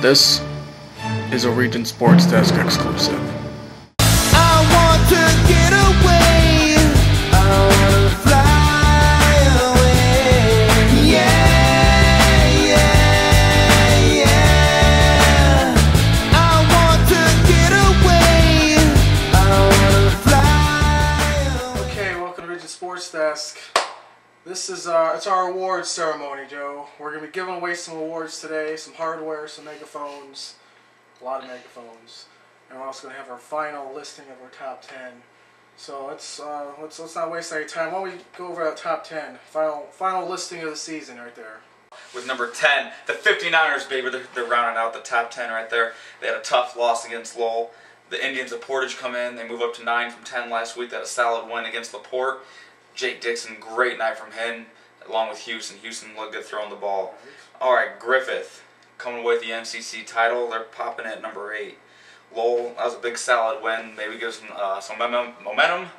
This is a Region Sports Desk exclusive. I want to get away. I want to fly away. Yeah, yeah, yeah. I want to get away. I want to fly away. Okay, welcome to Region Sports Desk. This is it's our awards ceremony, Joe. We're going to be giving away some awards today, some hardware, some megaphones, a lot of megaphones. And we're also going to have our final listing of our top 10. So let's not waste any time. Why don't we go over our top 10? Final listing of the season right there. With number 10, the 59ers, baby, they're rounding out the top 10 right there. They had a tough loss against Lowell. The Indians of Portage come in. They move up to 9 from 10 last week. They had a solid win against LaPorte. Jake Dixon, great night from him, along with Houston. Houston looked good throwing the ball. All right, Griffith coming away with the MCC title. They're popping at number 8. Lowell, that was a big solid win. Maybe gives them some momentum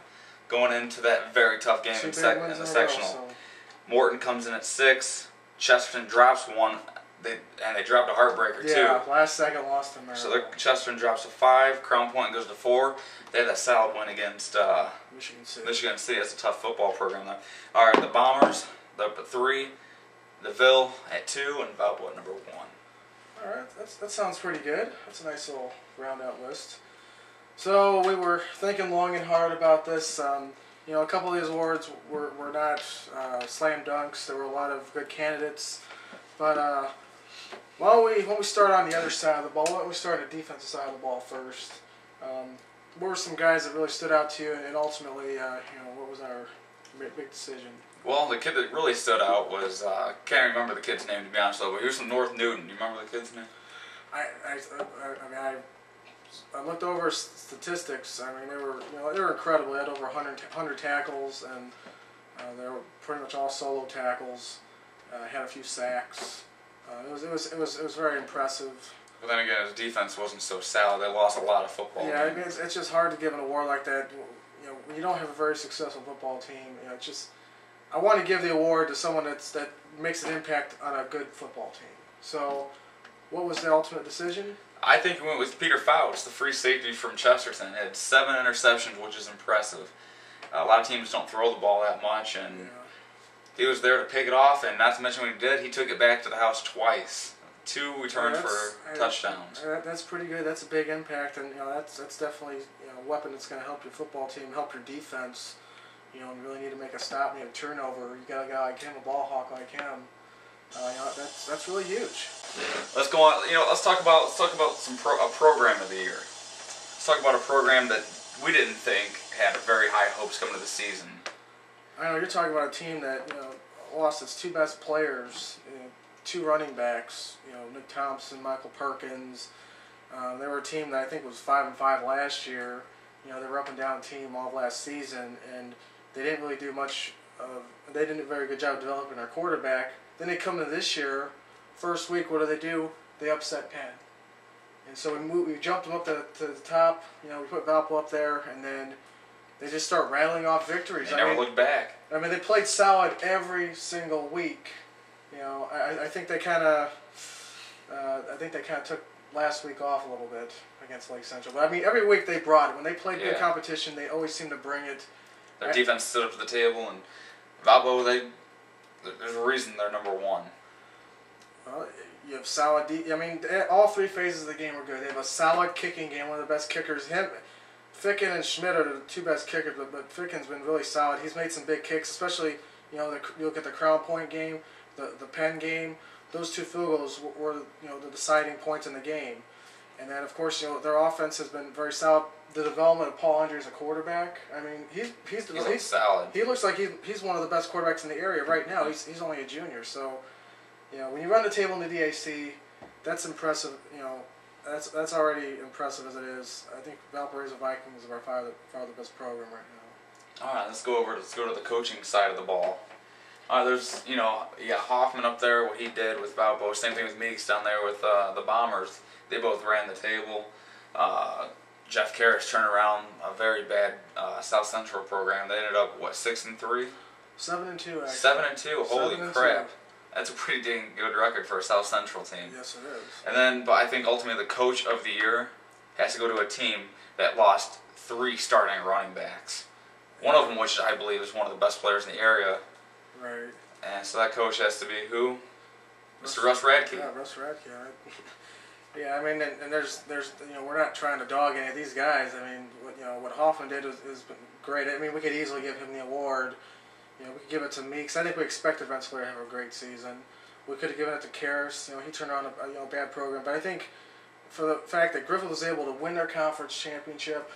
going into that very tough game in the sectional. Morton comes in at 6. Chesterton drops one, and they dropped a heartbreaker too. Yeah, last second lost to Maryland. So Chesterton drops to 5. Crown Point goes to 4. They had that solid win against Michigan City. That's a tough football program though. All right, the Bombers, they're up at 3. The Ville at 2, and Valparaiso at number 1. All right, that sounds pretty good. That's a nice little round-out list. So we were thinking long and hard about this. You know, a couple of these awards were not slam dunks. There were a lot of good candidates. But why don't we start on the other side of the ball? Why don't we start on the defensive side of the ball first? What were some guys that really stood out to you, and ultimately, you know, what was our big decision? Well, the kid that really stood out was, can't remember the kid's name to be honest though, but he was from North Newton. Do you remember the kid's name? I looked over statistics. I mean, they were incredible. They had over 100 tackles, and they were pretty much all solo tackles. Had a few sacks. It was very impressive. But then again, his defense wasn't so solid. They lost a lot of football. Yeah, I mean, it's just hard to give an award like that. You know, when you don't have a very successful football team, you know, it's just. I want to give the award to someone that makes an impact on a good football team. So, what was the ultimate decision? I think we went with Peter Fouts, the free safety from Chesterton. He had 7 interceptions, which is impressive. A lot of teams don't throw the ball that much, and he was there to pick it off. And not to mention when he did, he took it back to the house twice. 2 returns for touchdowns. That's pretty good. That's a big impact, and you know that's definitely a weapon that's going to help your football team, help your defense. You know, you really need to make a stop, make a turnover. You got a guy like him, a ball hawk like him. You know, that's really huge. Let's go on. You know, let's talk about a program of the year. Let's talk about a program that we didn't think had very high hopes coming to the season. I know you're talking about a team that lost its 2 best players, 2 running backs. You know, Nick Thompson, Michael Perkins. They were a team that I think was 5-5 last year. You know, they were up and down team all of last season, and they didn't really do much. They didn't do a very good job developing their quarterback. Then they come to this year, first week. What do? They upset Penn, and so we jumped them up to the top. You know, we put Valpo up there, and then they just start rattling off victories. They never looked back. I mean, they played solid every single week. You know, I think they kind of took last week off a little bit against Lake Central. But I mean, every week they brought it. When they played good competition, they always seemed to bring it. Their defense stood up to the table, and Valpo, there's a reason they're number 1. Well, you have solid. I mean, all 3 phases of the game were good. They have a solid kicking game. One of the best kickers. Ficken and Schmidt are the 2 best kickers, but Ficken's been really solid. He's made some big kicks, especially you look at the Crown Point game, the Penn game. Those 2 field goals were the deciding points in the game. And then of course their offense has been very solid. The development of Paul Andre as a quarterback. I mean he's solid. He looks like he's one of the best quarterbacks in the area right now. He's only a junior, so when you run the table in the DAC, that's impressive. You know, that's already impressive as it is. I think Valparaiso Vikings are far the best program right now. All right, let's go to the coaching side of the ball. There's Hoffman up there, what he did with Valpo. Same thing with Meeks down there with the Bombers. They both ran the table. Jeff Karras turned around a very bad South Central program. They ended up 6-3, 7-2. 7-2. Holy crap! That's a pretty dang good record for a South Central team. Yes, it is. And then, but I think ultimately the coach of the year has to go to a team that lost 3 starting running backs. One of them, which I believe is one of the best players in the area. Right. And so that coach has to be who? Mr. Russ Radke. Yeah, Russ Radke. Right? Yeah, I mean, and there's we're not trying to dog any of these guys. I mean, what Hoffman did has been great. I mean, we could easily give him the award. We could give it to Meeks. I think we expected Rensselaer to have a great season. We could have given it to Karras. He turned around a bad program. But I think for the fact that Griffith was able to win their conference championship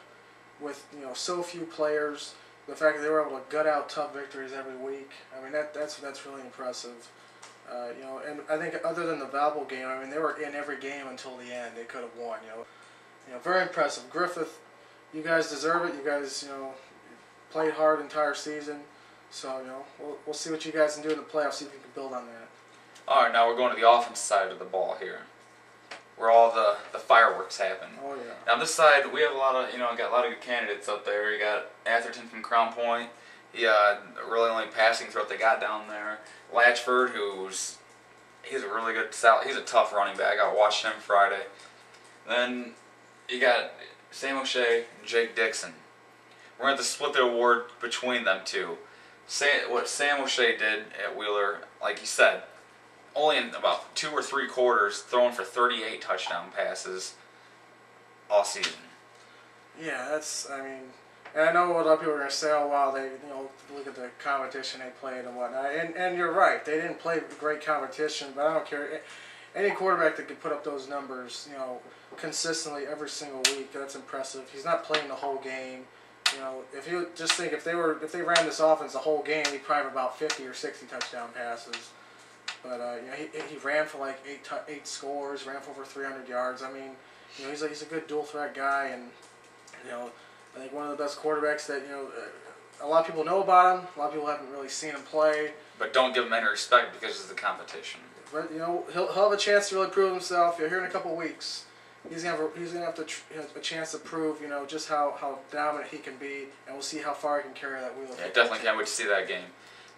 with so few players, the fact that they were able to gut out tough victories every week. I mean, that's really impressive. And I think other than the Valpo game, I mean, they were in every game until the end. They could have won. Very impressive. Griffith, you guys deserve it. You guys, played hard the entire season. So, we'll see what you guys can do in the playoffs, see if you can build on that. All right, now we're going to the offense side of the ball here, where all the fireworks happen. Oh, yeah. Now, on this side, we have a lot of, got a lot of good candidates up there. You got Atherton from Crown Point. He really only passing threat they got down there. Latchford, he's a really good, he's a tough running back. I watched him Friday. Then you got Sam O'Shea and Jake Dixon. We're going to have to split the award between them two. What Sam O'Shea did at Wheeler, like you said, only in about 2 or 3 quarters, throwing for 38 touchdown passes all season. Yeah, and I know a lot of people are going to say, oh, wow, they, look at the competition they played and whatnot. And you're right. They didn't play great competition, but I don't care. Any quarterback that could put up those numbers, consistently every single week, that's impressive. He's not playing the whole game. If you just think if they ran this offense the whole game, he'd probably have about 50 or 60 touchdown passes. But he ran for like 8 scores, ran for over 300 yards. I mean, he's a good dual threat guy, and I think one of the best quarterbacks that a lot of people know about him. A lot of people haven't really seen him play. But don't give him any respect because of the competition. But he'll have a chance to really prove himself. Here in a couple of weeks. He's gonna have a chance to prove, just how dominant he can be, and we'll see how far he can carry that wheel. Yeah, definitely can't wait to see that game.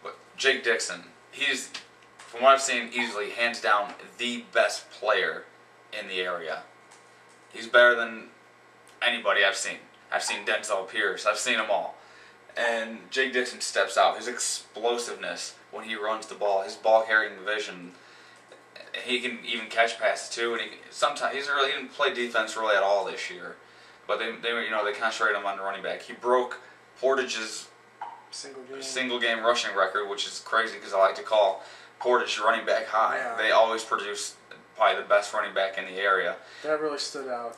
But Jake Dixon, he's, from what I've seen, easily, hands down, the best player in the area. He's better than anybody I've seen. I've seen Denzel Pierce. I've seen them all. And Jake Dixon steps out. His explosiveness when he runs the ball, his ball carrying vision. He can even catch passes too, and sometimes he didn't play defense really at all this year, but they concentrated him on the running back. He broke Portage's single game rushing record, which is crazy because I like to call Portage running back high. Yeah. They always produce probably the best running back in the area. That really stood out,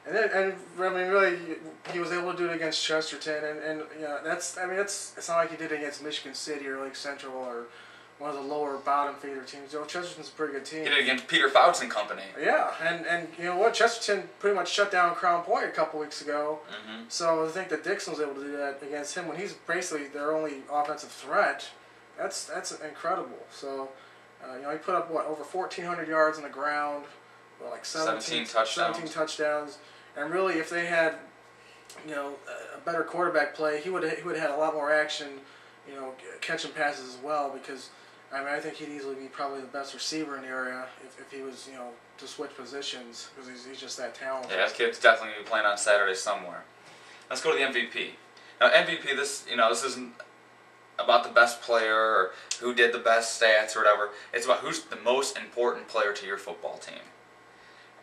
and really he was able to do it against Chesterton, and it's not like he did it against Michigan City or Lake Central or one of the lower bottom feeder teams. Chesterton's a pretty good team. He did it against Peter Fouts and company. Yeah, and you know what? Chesterton pretty much shut down Crown Point a couple weeks ago. Mm-hmm. So I think that Dixon was able to do that against him when he's basically their only offensive threat. That's incredible. So he put up over 1,400 yards on the ground, like 17 touchdowns. And really, if they had a better quarterback play, he would have had a lot more action. Catching passes as well, because I think he'd easily be probably the best receiver in the area if he was, to switch positions, because he's just that talented. Yeah, that kid's definitely going to be playing on Saturday somewhere. Let's go to the MVP. Now, MVP, this isn't about the best player or who did the best stats or whatever. It's about who's the most important player to your football team.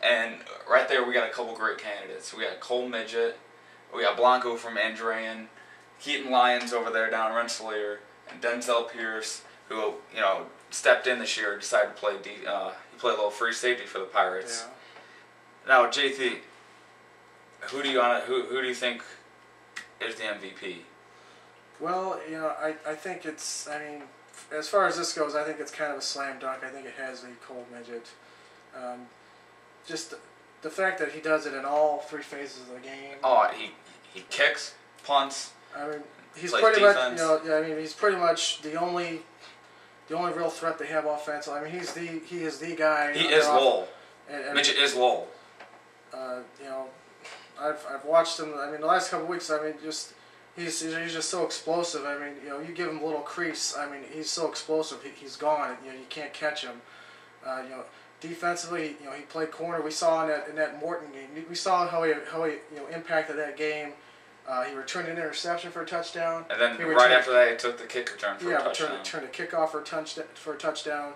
And right there, we got a couple great candidates. We got Cole Midget, we got Blanco from Andrean, Keaton Lyons over there down Rensselaer, and Denzel Pierce, who stepped in this year and decided to play. He played a little free safety for the Pirates. Yeah. Now, JT, who do you think is the MVP? Well, I think it's. As far as this goes, I think it's kind of a slam dunk. I think it has to be Cole Midget. Just the fact that he does it in all 3 phases of the game. Oh, he kicks, punts. He's pretty defense. Much, he's pretty much the only real threat they have offensive. He is the guy. He is Lowell. Midget is Lowell. I've watched him. The last couple of weeks. he's just so explosive. I mean, you know, you give him a little crease. I mean, he's so explosive. He's gone. You know, you can't catch him. You know, defensively, you know, he played corner. We saw in that Morton game. We saw how he impacted that game. He returned an interception for a touchdown. And then right after that, he took the kick return for a touchdown. Yeah, returned a kickoff for a touchdown.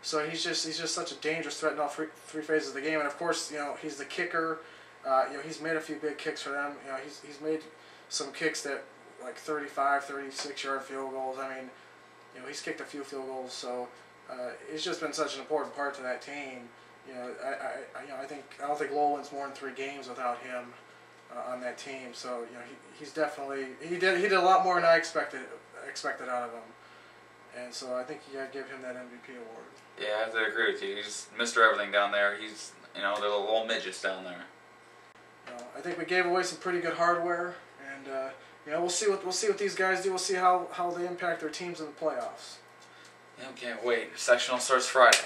So he's just such a dangerous threat in all three phases of the game. And of course, you know, he's the kicker. You know, he's made a few big kicks for them. You know, he's made some kicks that like 35, 36-yard field goals. I mean, you know, he's kicked a few field goals. So he's just been such an important part to that team. You know, I don't think Lowell wins more than 3 games without him on that team. So you know, he's definitely he did a lot more than I expected out of him. And so I think you got to give him that MVP award. Yeah, I have to agree with you. He's Mr. Everything down there. He's, you know, they're the little midgets down there. I think we gave away some pretty good hardware, and you know, we'll see what these guys do. We'll see how they impact their teams in the playoffs. Yeah, can't wait. Sectional starts Friday.